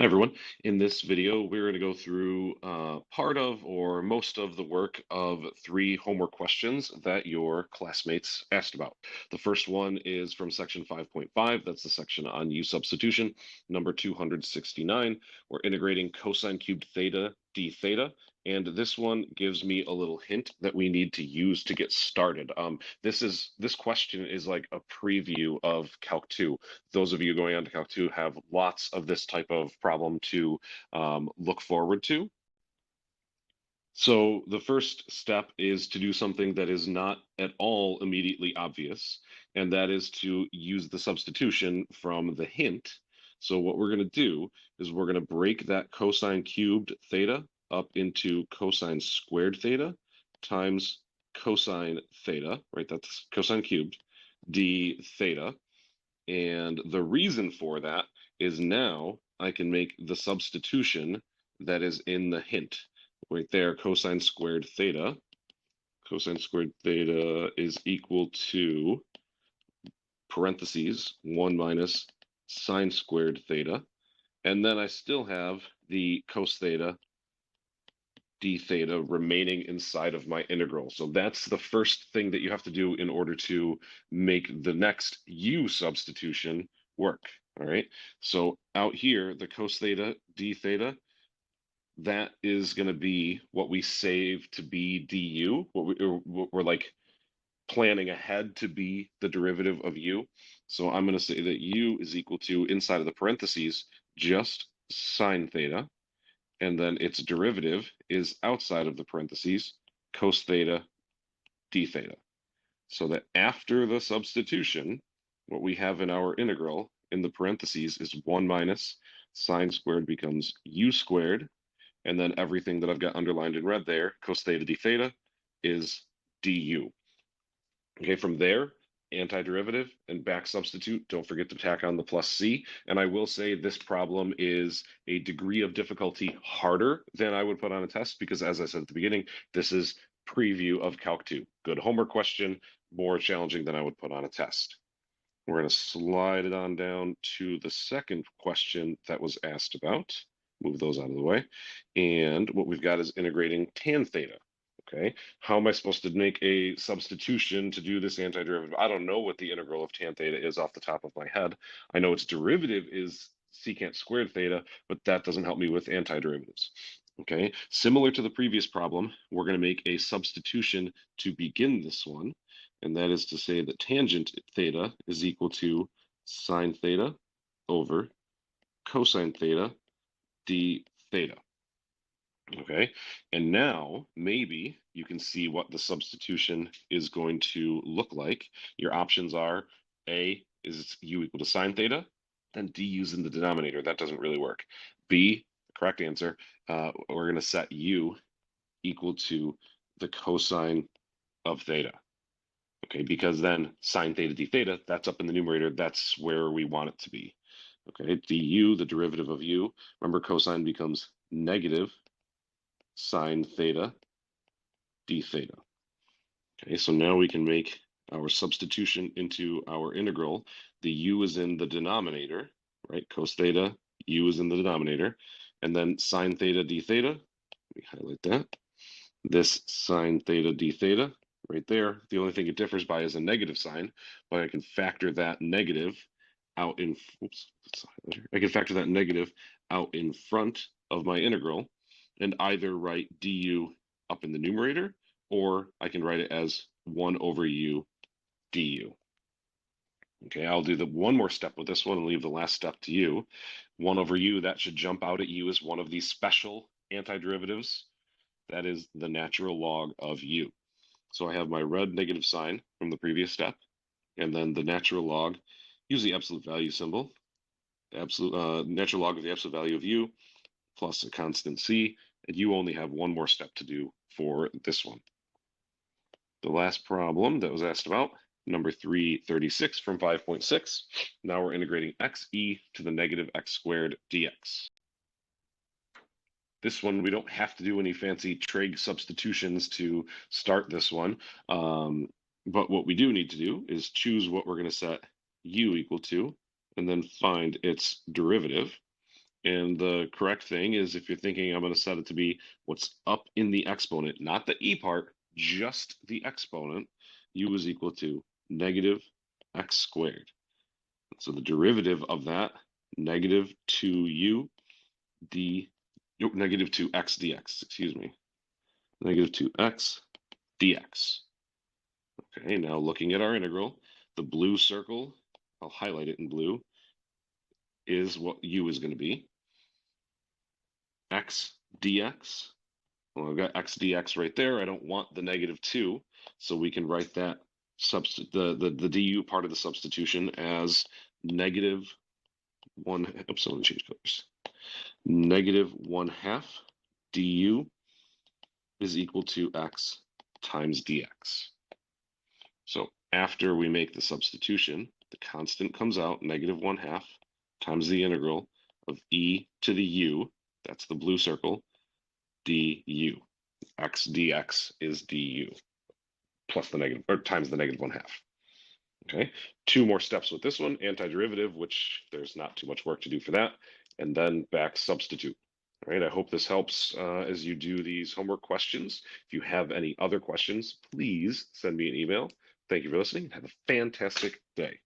Hi everyone. In this video, we're going to go through part of or most of the work of three homework questions that your classmates asked about. The first one is from section 5.5. That's the section on U substitution. Number 269, we're integrating cosine cubed theta d theta. And this one gives me a little hint that we need to use to get started. This question is like a preview of Calc 2. Those of you going on to Calc 2 have lots of this type of problem to look forward to. So the first step is to do something that is not at all immediately obvious, and that is to use the substitution from the hint. So what we're going to do is we're going to break that cosine cubed theta up into cosine squared theta times cosine theta, right? That's cosine cubed, d theta. And the reason for that is now I can make the substitution that is in the hint. Right there, cosine squared theta. Cosine squared theta is equal to parentheses 1 minus sine squared theta. And then I still have the cos theta d theta remaining inside of my integral. So that's the first thing that you have to do in order to make the next u substitution work. All right. So out here, the cos theta d theta, that is going to be what we save to be du, what we're like planning ahead to be the derivative of u. So I'm going to say that u is equal to, inside of the parentheses, just sine theta, and then its derivative is outside of the parentheses, cos theta d theta. So that after the substitution, what we have in our integral in the parentheses is 1 minus sine squared becomes u squared, and then everything that I've got underlined in red there, cos theta d theta, is du. Okay, from there, antiderivative and back substitute. Don't forget to tack on the plus c. And I will say this problem is a degree of difficulty harder than I would put on a test because, as I said at the beginning, this is preview of Calc 2. Good homework question, more challenging than I would put on a test. We're going to slide it on down to the second question that was asked about. Move those out of the way. And what we've got is integrating tan theta. Okay, how am I supposed to make a substitution to do this antiderivative? I don't know what the integral of tan theta is off the top of my head. I know its derivative is secant squared theta, but that doesn't help me with antiderivatives. Okay, similar to the previous problem, we're going to make a substitution to begin this one, and that is to say that tangent theta is equal to sine theta over cosine theta d theta. Okay, and now maybe you can see what the substitution is going to look like. Your options are A is u equal to sine theta, then d u's in the denominator. That doesn't really work. B, the correct answer, we're going to set u equal to the cosine of theta. Okay, because then sine theta d theta, that's up in the numerator. That's where we want it to be. Okay, du, the derivative of u. Remember, cosine becomes negative sine theta d theta. Okay, so now we can make our substitution into our integral. The u is in the denominator, right? Cos theta, u is in the denominator. And then sine theta d theta, let me highlight that. This sine theta d theta, right there. The only thing it differs by is a negative sign, but I can factor that negative out in, I can factor that negative out in front of my integral and either write du up in the numerator, or I can write it as 1 over u du. Okay, I'll do the one more step with this one and leave the last step to you. 1 over u, that should jump out at you as one of these special antiderivatives. That is the natural log of u. So I have my red negative sign from the previous step, and then the natural log, use the absolute value symbol, absolute natural log of the absolute value of u plus a constant c, and you only have one more step to do for this one. The last problem that was asked about, number 336 from 5.6. Now we're integrating xe to the negative x squared dx. This one, we don't have to do any fancy trig substitutions to start this one. But what we do need to do is choose what we're going to set u equal to, and then find its derivative. And the correct thing is, if you're thinking I'm going to set it to be what's up in the exponent, not the e part, just the exponent, u is equal to negative x squared. So the derivative of that, negative 2u negative 2x dx, excuse me, negative 2x dx. Okay, now looking at our integral, the blue circle, I'll highlight it in blue, is what u is going to be. X dx. Well, I've got x dx right there. I don't want the negative 2, so we can write that the du part of the substitution as negative 1. Oops, I want to change colors. Negative 1/2 du is equal to x times dx. So after we make the substitution, the constant comes out negative 1/2 times the integral of e to the u, that's the blue circle, du. X dx is du plus the negative, or times the negative 1/2. Okay, 2 more steps with this one, antiderivative, which there's not too much work to do for that, and then back substitute. All right, I hope this helps as you do these homework questions. If you have any other questions, please send me an email. Thank you for listening. Have a fantastic day.